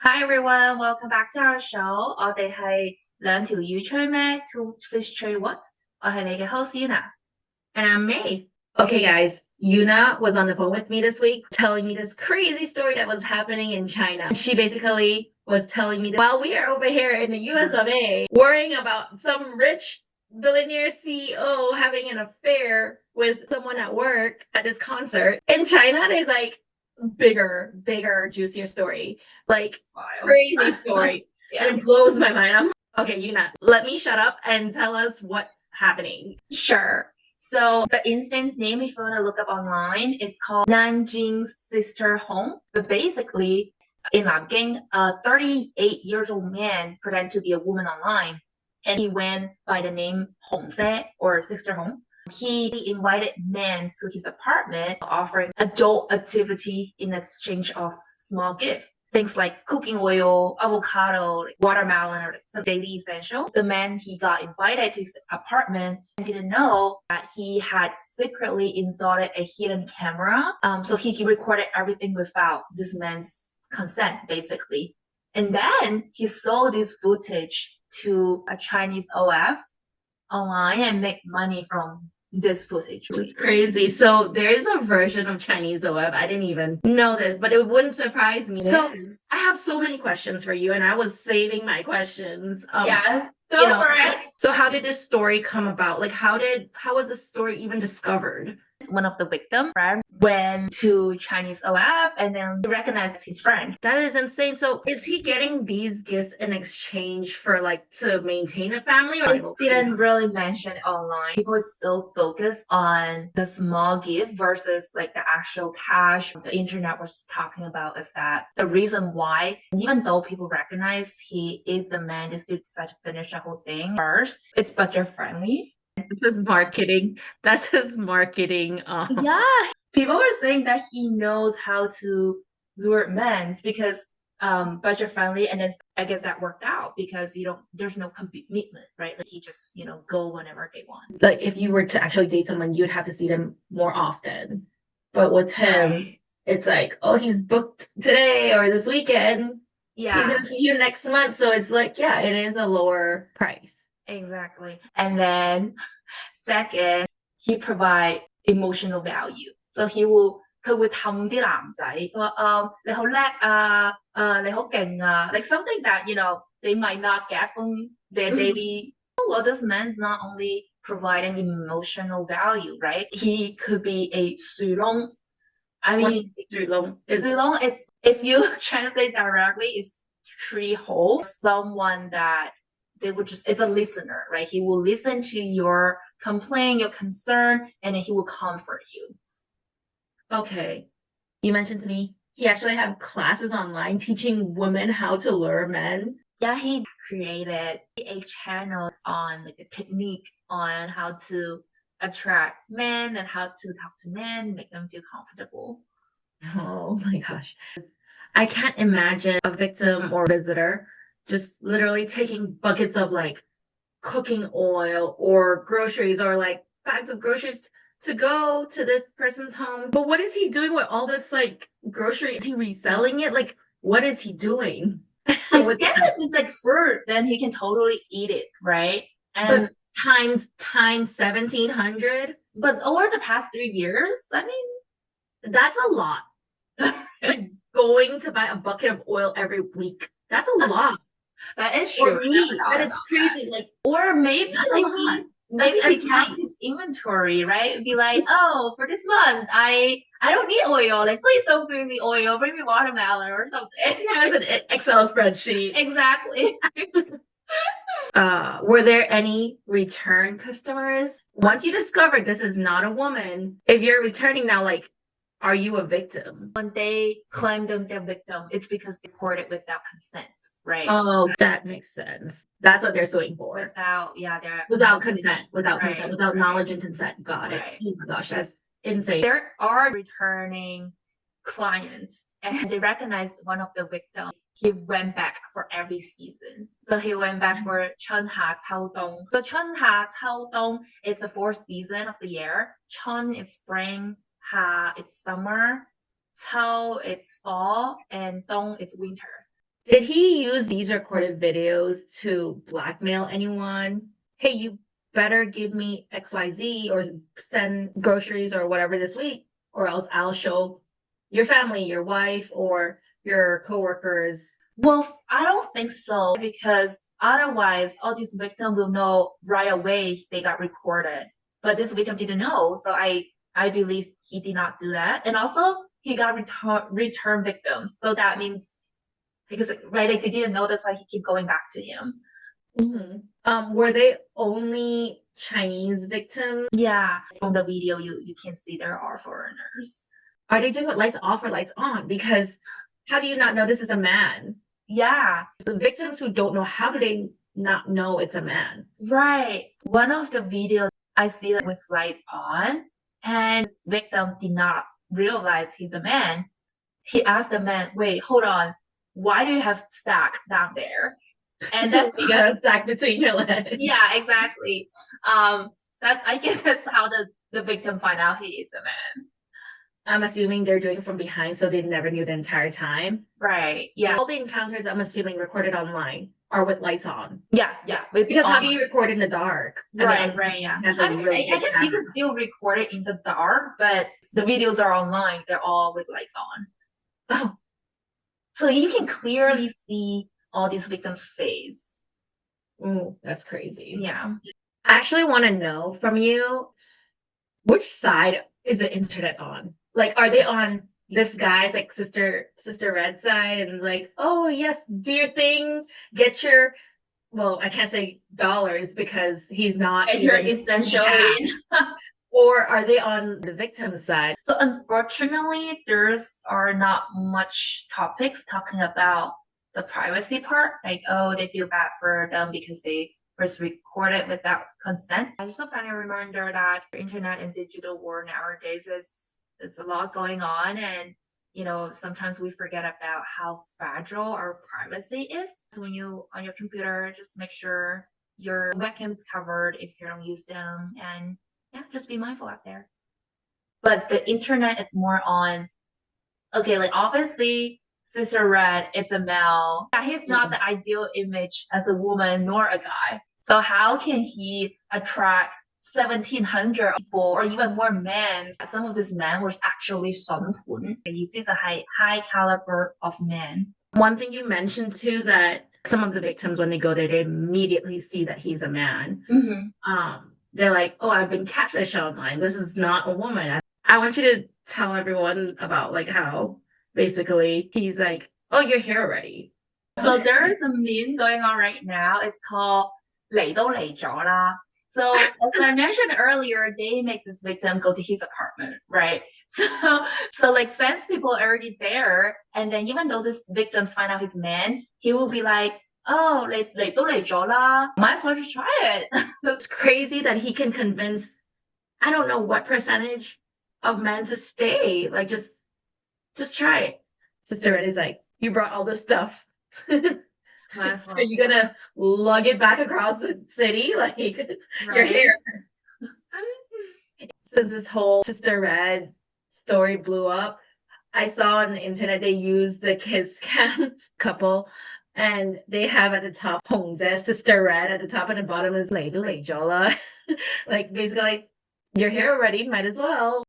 Hi everyone, welcome back to our show. 我哋係兩條魚吹咩 Two fish trade what? 我係你嘅 host Yuna. And I'm May. Okay, guys, Yuna was on the phone with me this week telling me this crazy story that was happening in China. She basically was telling me that while we are over here in the US of A, worrying about some rich billionaire CEO having an affair with someone at work at this concert, in China, there's like bigger, juicier story. Like crazy story. Yeah. And it blows my mind. I'm okay, Yuna, let me shut up and tell us what's happening. Sure. So the instance name, if you want to look up online, it's called Nanjing Sister Hong. But basically, in Nanjing, a 38 years old man pretended to be a woman online, and he went by the name Hong Jie or Sister Hong. He invited men to his apartment, offering adult activity in exchange of small gift. Things like cooking oil, avocado, watermelon, or some daily essential. The man he got invited to his apartment didn't know that he had secretly installed a hidden camera. So he recorded everything without this man's consent, basically. And then he sold this footage to a Chinese OF online and make money from this footage. It's crazy. So there is a version of Chinese OF. I didn't even know this, but it wouldn't surprise me. Yes. So I have so many questions for you, and I was saving my questions. Yeah, go for it. So how did this story come about? Like, how was this story even discovered? One of the victims went to Chinese OF and then he recognized his friend. That is insane. So is he getting these gifts in exchange for like to maintain a family? Or It didn't really mention online. People are so focused on the small gift versus like the actual cash. The internet was talking about is that the reason why, even though people recognize he is a man, they still decide to finish the whole thing first. It's budget friendly. This is marketing. That's his marketing. Yeah, people were saying that he knows how to lure men because budget friendly, and then I guess that worked out because there's no commitment, right? Like he just go whenever they want. Like if you were to actually date someone, you'd have to see them more often. But with him, it's like, oh, he's booked today or this weekend. Yeah, he's gonna see you next month. So it's like, yeah, it is a lower price. Exactly. And then second, he provide emotional value. So佢會氹啲男仔，佢話你好叻啊，你好勁啊，like something that they might not get from their daily. Well, this man's not only providing emotional value, right? He could be a 樹窿. I mean, 樹窿. It's if you translate directly, it's tree hole. Someone that it's a listener, right? He will listen to your complaint, your concern, and then he will comfort you. Okay. You mentioned to me he actually had classes online teaching women how to lure men. Yeah, he created a channel on like a technique on how to attract men and how to talk to men, make them feel comfortable. Oh my gosh. I can't imagine a victim or visitor just literally taking buckets of like cooking oil or groceries or like bags of groceries to go to this person's home. But what is he doing with all this like grocery? Is he reselling it? Like, what is he doing? I guess if it's like fruit, then he can totally eat it, right? And but times 1,700. But over the past 3 years, I mean, that's a lot. Like going to buy a bucket of oil every week. That's a lot. That is true. That is crazy. That. Like, or maybe he counts his inventory, right? Be like, oh, for this month, I don't need oil. Like, please don't bring me oil. Bring me watermelon or something. Yeah, it's an Excel spreadsheet. Exactly. Were there any return customers? Once you discovered this is not a woman, if you're returning now, like, are you a victim? When they claim them they're victim, it's because they recorded without consent, right? Oh, that makes sense. That's what they're suing for. Without consent, without knowledge and consent. Got it. Oh my gosh, that's insane. There are returning clients, and they recognized one of the victims. He went back for every season. So he went back for 春夏秋冬. So 春夏秋冬, it's the 4th season of the year. 春 is spring. Ha, it's summer. Chao, it's fall, and dong, it's winter. Did he use these recorded videos to blackmail anyone? Hey, you better give me XYZ or send groceries or whatever this week, or else I'll show your family, your wife, or your coworkers. Well, I don't think so because otherwise all these victims will know right away they got recorded. But this victim didn't know, so I believe he did not do that. And also he got return victims, so that means because right, like they didn't know, that's why he keep going back to him. Were they only Chinese victims? Yeah, from the video you can see there are foreigners. Are they doing it lights off or lights on? Because how do you not know this is a man? Yeah, The victims who don't know, how do they not know it's a man? right. One of the videos I see it with lights on, and this victim did not realize he's a man. He asked the man, "Wait, hold on. Why do you have stack down there?" And that's You got a stack between your legs. yeah, exactly. That's I guess that's how the victim find out he is a man. I'm assuming they're doing it from behind, so they never knew the entire time. Right. Yeah. All the encounters, I'm assuming, recorded online are with lights on. Yeah. Yeah. It's Because how on. do you record in the dark? Right. Right. Yeah. That's a I mean, really I big guess you can camera. still record it in the dark, but the videos are online. They're all with lights on. Oh, So you can clearly see all these victims' face. that's crazy. Yeah. I actually want to know from you, which side is the internet on? Like, are they on this guy's like sister Red side and like, oh yes, do your thing, get your, well, I can't say dollars because he's not And you're even essentially. or are they on the victim's side? So unfortunately, there's are not much topics talking about the privacy part. Like, oh, they feel bad for them because they was recorded without consent. I also find a reminder that the internet and digital world nowadays is it's a lot going on, and sometimes we forget about how fragile our privacy is. So when you on your computer, just make sure your webcam's covered if you don't use them, and yeah, just be mindful out there. But the internet is more on, okay, like obviously Sister Red, it's a male. Yeah, he's not the ideal image as a woman nor a guy. So how can he attract 1,700 people or even more men? Some of these men were actually 神魂. You see the high caliber of men. One thing you mentioned too, that some of the victims, when they go there, they immediately see that he's a man. They're like, oh, I've been catfished online. This is not a woman. I want you to tell everyone about like how basically he's like, oh, you're here already. So there is a meme going on right now. It's called 嚟都嚟咗啦. So as I mentioned earlier, they make this victim go to his apartment, right? So like since people are already there, and then even though this victims find out he's man, he will be like, oh, 嚟都嚟咗啦. Might as well just try it. It's crazy that he can convince, I don't know what percentage of men to stay. Like just try it. Sister Red is like, you brought all this stuff. Might as well. Are you gonna lug it back across the city? Like you're here. Since this whole Sister Red story blew up, I saw on the internet they used the kiss cam couple, and they have at the top Hong Jie, Sister Red, at the top and the bottom is 嚟都嚟咗啦. Like basically like, you're here already, might as well.